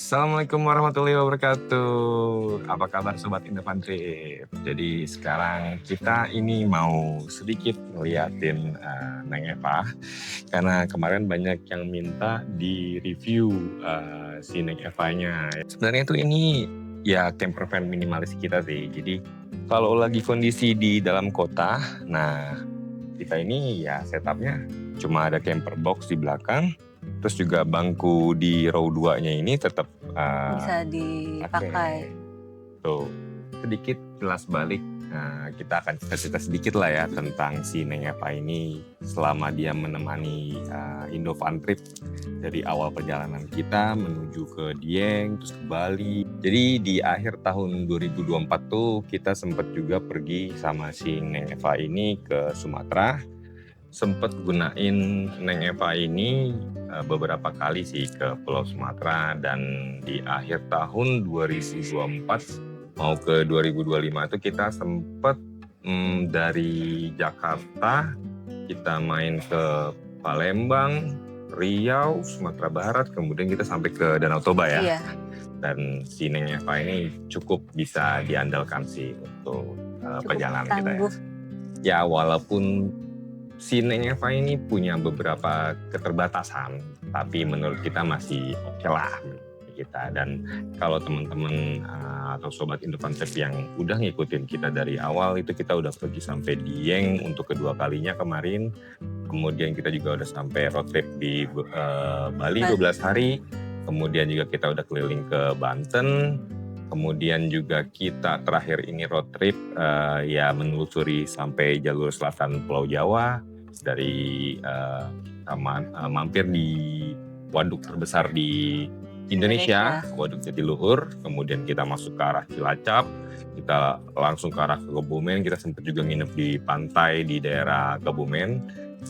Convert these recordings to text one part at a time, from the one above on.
Assalamualaikum warahmatullahi wabarakatuh. Apa kabar Sobat Indovan Trip? Jadi sekarang kita ini mau sedikit ngeliatin Neng Eva. Karena kemarin banyak yang minta di review si Neng Evanya. Sebenarnya tuh ini ya camper van minimalis kita sih. Jadi kalau lagi kondisi di dalam kota, nah kita ini ya setupnya cuma ada camper box di belakang. Terus juga bangku di row 2-nya ini tetap bisa dipakai. Tuh, sedikit kelas balik. Kita akan cerita sedikit lah ya tentang si Neng Eva ini selama dia menemani Indovan Trip dari awal perjalanan kita menuju ke Dieng, terus ke Bali. Jadi di akhir tahun 2024 tuh kita sempat juga pergi sama si Neng Eva ini ke Sumatera. Sempat gunain Neng Eva ini beberapa kali sih ke Pulau Sumatera, dan di akhir tahun 2024 mau ke 2025 itu kita sempat dari Jakarta kita main ke Palembang, Riau, Sumatera Barat, kemudian kita sampai ke Danau Toba ya. Iya. Dan si Neng Eva ini cukup bisa diandalkan sih untuk perjalanan kita ya. Ya walaupun si Neng Eva ini punya beberapa keterbatasan, tapi menurut kita masih oke lah kita. Dan kalau teman-teman atau Sobat Indovan Trip yang udah ngikutin kita dari awal, itu kita udah pergi sampai Dieng untuk kedua kalinya kemarin. Kemudian kita juga udah sampai road trip di Bali 12 hari. Kemudian juga kita udah keliling ke Banten. Kemudian juga kita terakhir ini road trip ya menelusuri sampai jalur selatan Pulau Jawa. Dari mampir di waduk terbesar di Indonesia, Waduk Jatiluhur. Kemudian kita masuk ke arah Cilacap, kita langsung ke arah Kebumen. Kita sempat juga nginep di pantai di daerah Kebumen.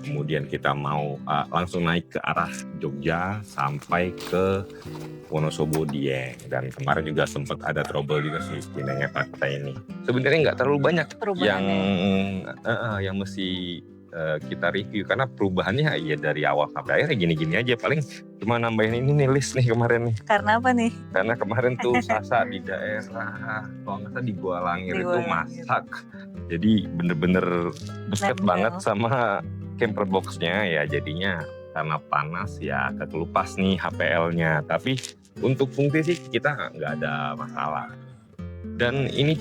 Kemudian kita mau langsung naik ke arah Jogja sampai ke Wonosobo Dieng. Dan kemarin juga sempat ada trouble juga sih di Neng Eva kita ini. Sebenarnya nggak terlalu banyak yang mesti kita review, karena perubahannya ya dari awal sampai akhir gini-gini aja. Paling cuma nambahin ini nih list nih kemarin nih. Karena apa nih? Karena kemarin tuh Sasa di daerah kalau nggak salah di Gua Langir itu masak. Jadi bener-bener deket banget sama camper box-nya ya, jadinya karena panas ya kekelupas nih HPL-nya. Tapi untuk fungsi sih kita nggak ada masalah. Dan ini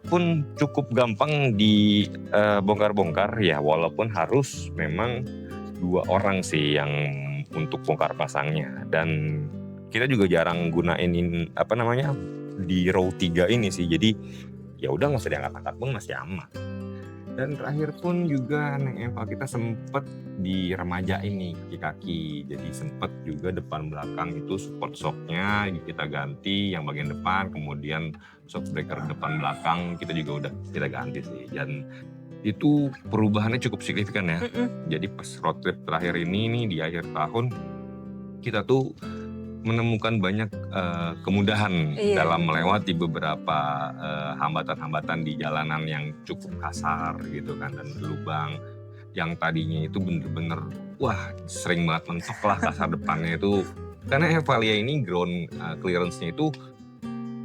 pun cukup gampang dibongkar-bongkar ya, walaupun harus memang 2 orang sih yang untuk bongkar pasangnya. Dan kita juga jarang gunain di row 3 ini sih. Jadi ya udah nggak usah diangkat-angkat pun masih aman. Dan terakhir pun juga Neng Eva kita sempet di remaja ini kaki-kaki. Jadi sempet juga depan belakang itu support shocknya kita ganti yang bagian depan. Kemudian shock breaker depan belakang kita juga udah kita ganti sih. Dan itu perubahannya cukup signifikan ya. Jadi pas road trip terakhir ini nih di akhir tahun kita tuh menemukan banyak kemudahan dalam melewati beberapa hambatan-hambatan di jalanan yang cukup kasar gitu kan, dan lubang yang tadinya itu bener-bener wah sering banget mentok lah kasar depannya itu, karena Evalia ini ground clearance-nya itu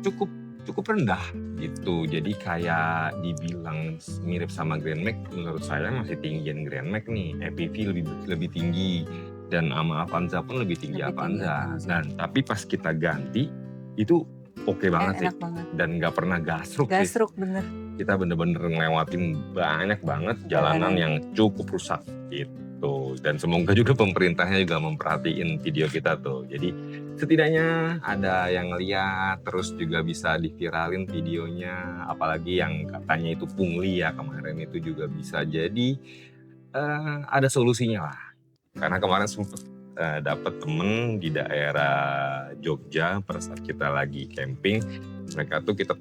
cukup rendah gitu. Jadi kayak dibilang mirip sama Grand Max, menurut saya masih tinggian Grand Max nih. EPV lebih tinggi dan sama Avanza pun lebih tinggi Avanza. Dan tapi pas kita ganti itu oke banget sih. Dan nggak pernah gasruk sih. Bener. Kita bener-bener ngelewatin banyak banget jalanan yang cukup rusak gitu. Dan semoga juga pemerintahnya juga memperhatiin video kita tuh. Jadi setidaknya ada yang lihat, terus juga bisa diviralin videonya. Apalagi yang katanya itu pungli ya kemarin, itu juga bisa jadi ada solusinya lah. Karena kemarin sempat dapat temen di daerah Jogja pada saat kita lagi camping. Mereka tuh kita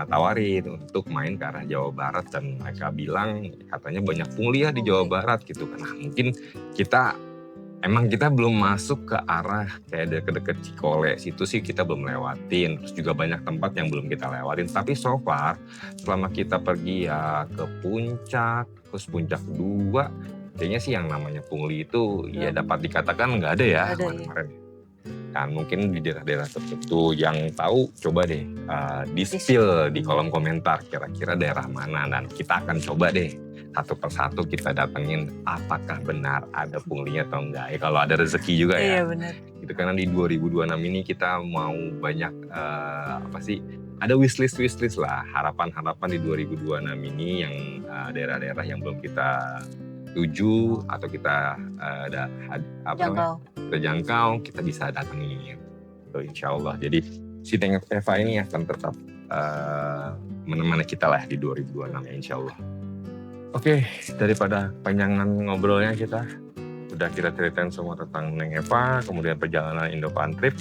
tawarin untuk main ke arah Jawa Barat, dan mereka bilang katanya banyak pungli ya di Jawa Barat gitu. Nah mungkin kita belum masuk ke arah kayak deket-deket Cikole, situ sih kita belum lewatin. Terus juga banyak tempat yang belum kita lewatin. Tapi so far selama kita pergi ya ke puncak, terus puncak 2, kayaknya sih yang namanya pungli itu ya dapat dikatakan nggak ada ya kemarin. kan mungkin di daerah-daerah tertentu yang tahu coba deh di-spill di kolom komentar kira-kira daerah mana, dan kita akan coba deh satu persatu kita datengin apakah benar ada punglinya atau enggak ya, kalau ada rezeki juga ya. Iya benar. Itu karena di 2026 ini kita mau banyak ada wishlist lah, harapan-harapan di 2026 ini yang daerah-daerah yang belum kita tuju atau kita kita jangkau, kita bisa datengin. So, insya Allah. Jadi si Neng Eva ini akan tetap menemani kita lah di 2026 ya, insya Allah. Oke, daripada panjangan ngobrolnya kita udah kita ceritain semua tentang Neng Eva, kemudian perjalanan Indo-Fan Trip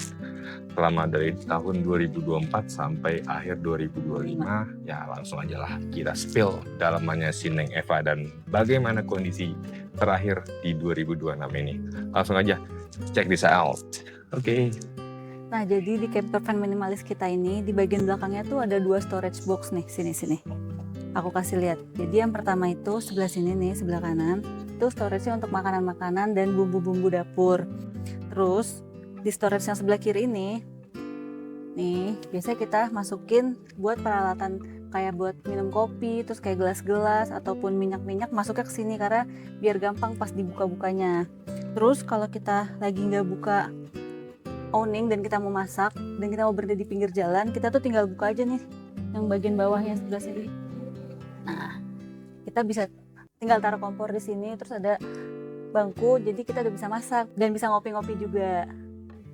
selama dari tahun 2024 sampai akhir 2025, ya langsung aja lah kita spill dalamannya si Neng Eva dan bagaimana kondisi terakhir di 2026 ini. Langsung aja check this out. Oke. Nah, jadi di camper van minimalis kita ini di bagian belakangnya tuh ada 2 storage box nih, sini. Aku kasih lihat. Jadi yang pertama itu sebelah sini nih, sebelah kanan, itu storage-nya untuk makanan-makanan dan bumbu-bumbu dapur. Terus di storage yang sebelah kiri ini, nih biasanya kita masukin buat peralatan kayak buat minum kopi, terus kayak gelas-gelas ataupun minyak-minyak masuknya ke sini karena biar gampang pas dibuka-bukanya. Terus kalau kita lagi nggak buka awning dan kita mau masak dan kita mau berhenti di pinggir jalan, kita tuh tinggal buka aja nih yang bagian bawahnya sebelah sini. Nah, kita bisa tinggal taruh kompor di sini, terus ada bangku, jadi kita udah bisa masak dan bisa ngopi-ngopi juga.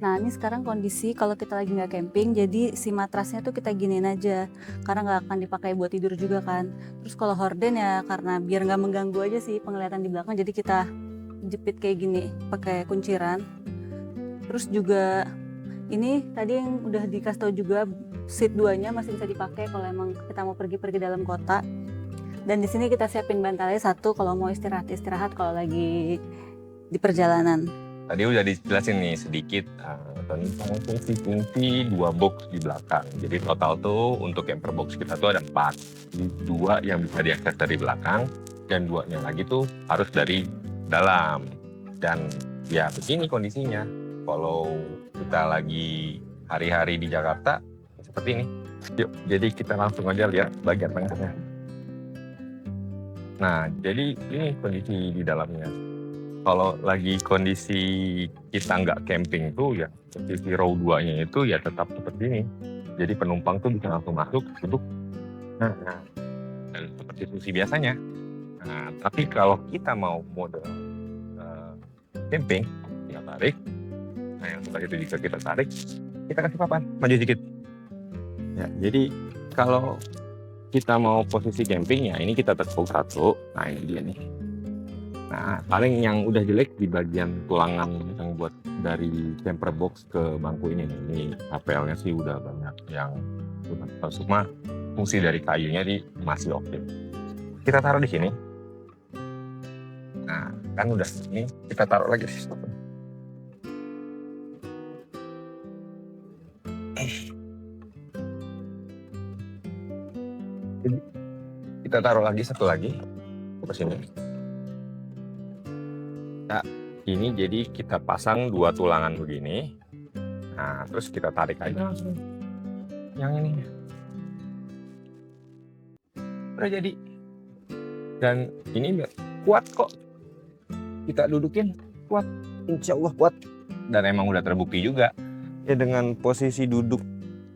Nah, ini sekarang kondisi kalau kita lagi nggak camping, jadi si matrasnya tuh kita giniin aja, karena nggak akan dipakai buat tidur juga kan. Terus kalau horden ya karena biar nggak mengganggu aja sih penglihatan di belakang, jadi kita jepit kayak gini pakai kunciran. Terus juga ini tadi yang udah dikasih tahu juga seat 2-nya masih bisa dipakai kalau emang kita mau pergi-pergi dalam kota. Dan di sini kita siapin bantalnya 1 kalau mau istirahat kalau lagi di perjalanan. Tadi udah dijelasin nih sedikit tentang fungsi-fungsi 2 box di belakang. Jadi total tuh untuk camper box kita tuh ada 4. 2 yang bisa diakses dari belakang dan 2-nya lagi tuh harus dari dalam. Dan ya begini kondisinya. Kalau kita lagi hari-hari di Jakarta seperti ini. Yuk, jadi kita langsung aja lihat bagian tengahnya. Nah, jadi ini kondisi di dalamnya. Kalau lagi kondisi kita nggak camping tuh ya posisi row 2-nya itu ya tetap seperti ini. Jadi penumpang tuh bisa langsung masuk, duduk. Nah, dan seperti fungsi biasanya. Nah, tapi kalau kita mau mode camping, kita tarik. Nah, yang sebelah itu juga kita tarik, kita kasih papan, maju sedikit. Ya, jadi kalau kita mau posisi camping ya ini kita tekuk 1. Nah, ini dia nih. Nah, paling yang udah jelek di bagian tulangan yang buat dari camper box ke bangku ini nih. Ini HPL-nya sih udah banyak yang udah semua fungsi dari kayunya masih oke. Kita taruh di sini. Nah, kan udah ini kita taruh lagi di situ. Jadi kita taruh lagi 1 lagi ke sini. Nah, ini jadi kita pasang 2 tulangan begini. Nah, terus kita tarik aja langsung. Yang ini. Udah jadi. Dan ini kuat kok. Kita dudukin kuat. Insya Allah kuat. Dan emang udah terbukti juga. Ya dengan posisi duduk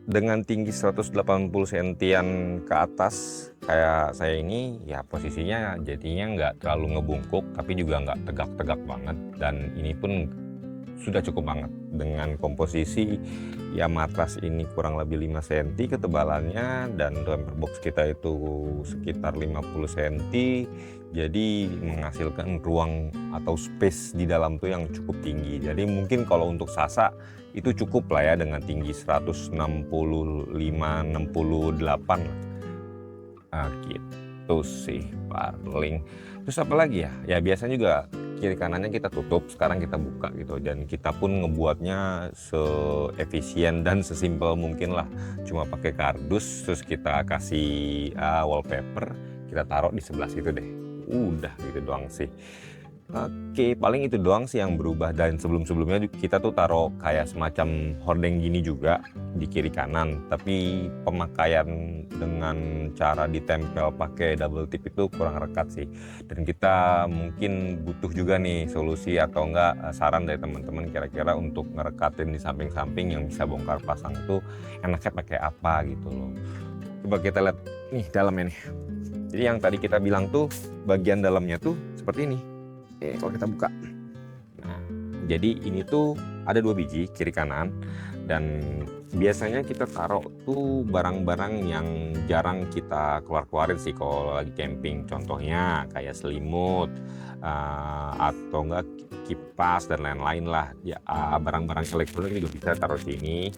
dengan tinggi 180 sentian ke atas kayak saya ini, ya posisinya jadinya nggak terlalu ngebungkuk tapi juga nggak tegak-tegak banget, dan ini pun sudah cukup banget dengan komposisi ya matras ini kurang lebih 5 cm ketebalannya dan camper box kita itu sekitar 50 cm, jadi menghasilkan ruang atau space di dalam tuh yang cukup tinggi. Jadi mungkin kalau untuk Sasa itu cukup lah ya dengan tinggi 165-68 nah, gitu sih paling. Terus apa lagi ya? Ya biasanya juga kiri kanannya kita tutup, sekarang kita buka gitu, dan kita pun ngebuatnya seefisien dan sesimpel mungkin lah, cuma pakai kardus terus kita kasih wallpaper, kita taruh di sebelah situ deh, udah gitu doang sih. Oke, paling itu doang sih yang berubah. Dan sebelum-sebelumnya kita tuh taruh kayak semacam hordeng gini juga di kiri kanan. Tapi pemakaian dengan cara ditempel pakai double tip itu kurang rekat sih. Dan kita mungkin butuh juga nih solusi atau enggak saran dari teman-teman kira-kira untuk ngerekatin di samping-samping yang bisa bongkar pasang itu enaknya pakai apa gitu loh. Coba kita lihat nih dalamnya nih. Jadi yang tadi kita bilang tuh bagian dalamnya tuh seperti ini. Oke, kalau kita buka. Nah, jadi ini tuh ada 2 biji kiri kanan, dan biasanya kita taruh tuh barang-barang yang jarang kita keluarin sih kalau lagi camping. Contohnya kayak selimut, atau enggak kipas dan lain-lain lah. Ya, barang-barang elektronik juga bisa taruh sini.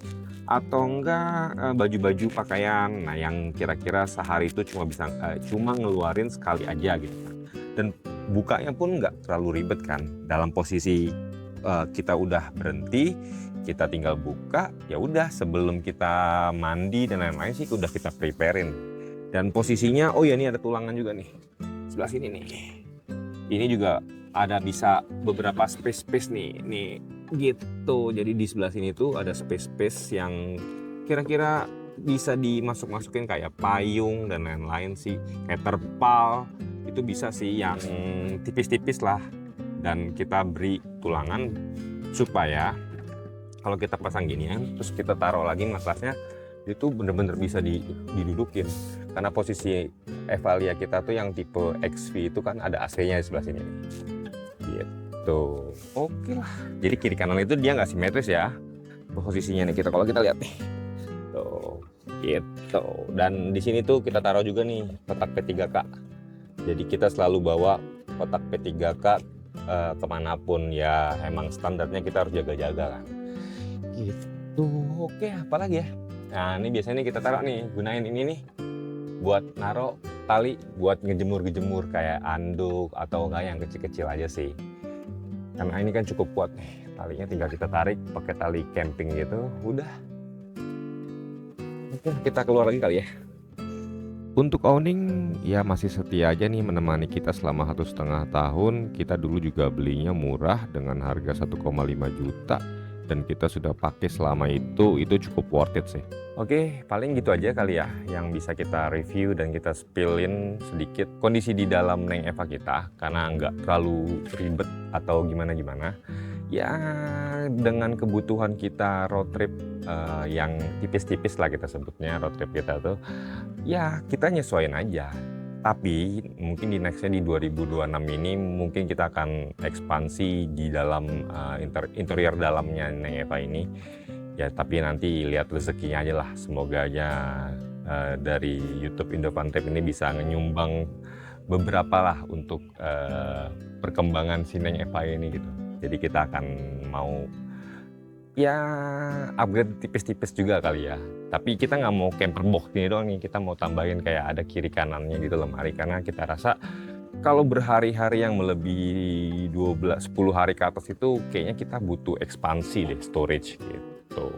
Atau enggak baju-baju pakaian. Nah, yang kira-kira sehari itu cuma ngeluarin sekali aja gitu. Dan bukanya pun nggak terlalu ribet kan. Dalam posisi kita udah berhenti, kita tinggal buka, ya udah sebelum kita mandi dan lain-lain sih udah kita preparein. Dan posisinya, oh ya ini ada tulangan juga nih, sebelah sini nih. Ini juga ada bisa beberapa space nih gitu. Jadi di sebelah sini tuh ada space yang kira-kira bisa dimasuk-masukin kayak payung dan lain-lain sih, kayak terpal. Itu bisa sih yang tipis-tipis lah, dan kita beri tulangan supaya kalau kita pasang ginian terus kita taruh lagi matlasnya itu bener-bener bisa didudukin, karena posisi Evalia kita tuh yang tipe XV itu kan ada AC-nya di sebelah sini gitu. Oke lah, jadi kiri kanan itu dia nggak simetris ya posisinya nih, kalau kita lihat nih tuh gitu. Dan di sini tuh kita taruh juga nih kotak P3K. Jadi kita selalu bawa kotak P3K kemanapun ya, emang standarnya kita harus jaga-jaga kan. Gitu. Oke, apa lagi ya? Nah, ini biasanya kita taruh nih, gunain ini nih buat naruh tali buat ngejemur kayak anduk atau enggak yang kecil-kecil aja sih. Karena ini kan cukup kuat nih, talinya tinggal kita tarik pakai tali camping gitu, udah. Oke, kita keluar lagi kali ya. Untuk awning ya masih setia aja nih menemani kita selama 1,5 tahun. Kita dulu juga belinya murah dengan harga 1,5 juta, dan kita sudah pakai selama itu cukup worth it sih. Oke, paling gitu aja kali ya yang bisa kita review dan kita spillin sedikit kondisi di dalam Neng Eva kita, karena nggak terlalu ribet atau gimana-gimana. Ya dengan kebutuhan kita road trip yang tipis-tipis lah kita sebutnya, road trip kita tuh ya kita nyesuaiin aja. Tapi mungkin di nextnya di 2026 ini mungkin kita akan ekspansi di dalam interior dalamnya Neng Eva ini ya, tapi nanti lihat rezekinya aja lah. Semoga aja dari YouTube Indo Fun Trip ini bisa nyumbang beberapa lah untuk perkembangan si Neng Eva ini gitu. Jadi kita akan mau ya upgrade tipis-tipis juga kali ya. Tapi kita nggak mau camper box ini doang nih, kita mau tambahin kayak ada kiri kanannya gitu lemari, karena kita rasa kalau berhari-hari yang melebihi 10 hari ke atas itu kayaknya kita butuh ekspansi deh, storage gitu.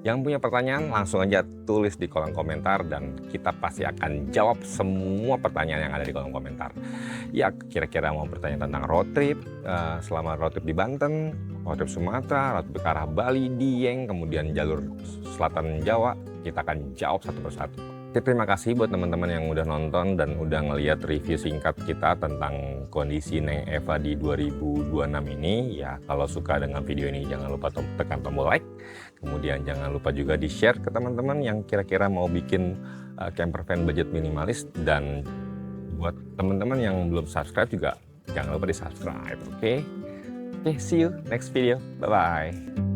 Yang punya pertanyaan langsung aja tulis di kolom komentar, dan kita pasti akan jawab semua pertanyaan yang ada di kolom komentar. Ya kira-kira mau bertanya tentang road trip, selama road trip di Banten, road trip Sumatera, road trip ke arah Bali, Dieng, kemudian jalur selatan Jawa, kita akan jawab satu persatu. Terima kasih buat teman-teman yang udah nonton dan udah ngeliat review singkat kita tentang kondisi Neng Eva di 2026 ini. Ya kalau suka dengan video ini jangan lupa tekan tombol like. Kemudian jangan lupa juga di-share ke teman-teman yang kira-kira mau bikin camper van budget minimalis. Dan buat teman-teman yang belum subscribe juga jangan lupa di-subscribe. Oke, see you next video. Bye-bye.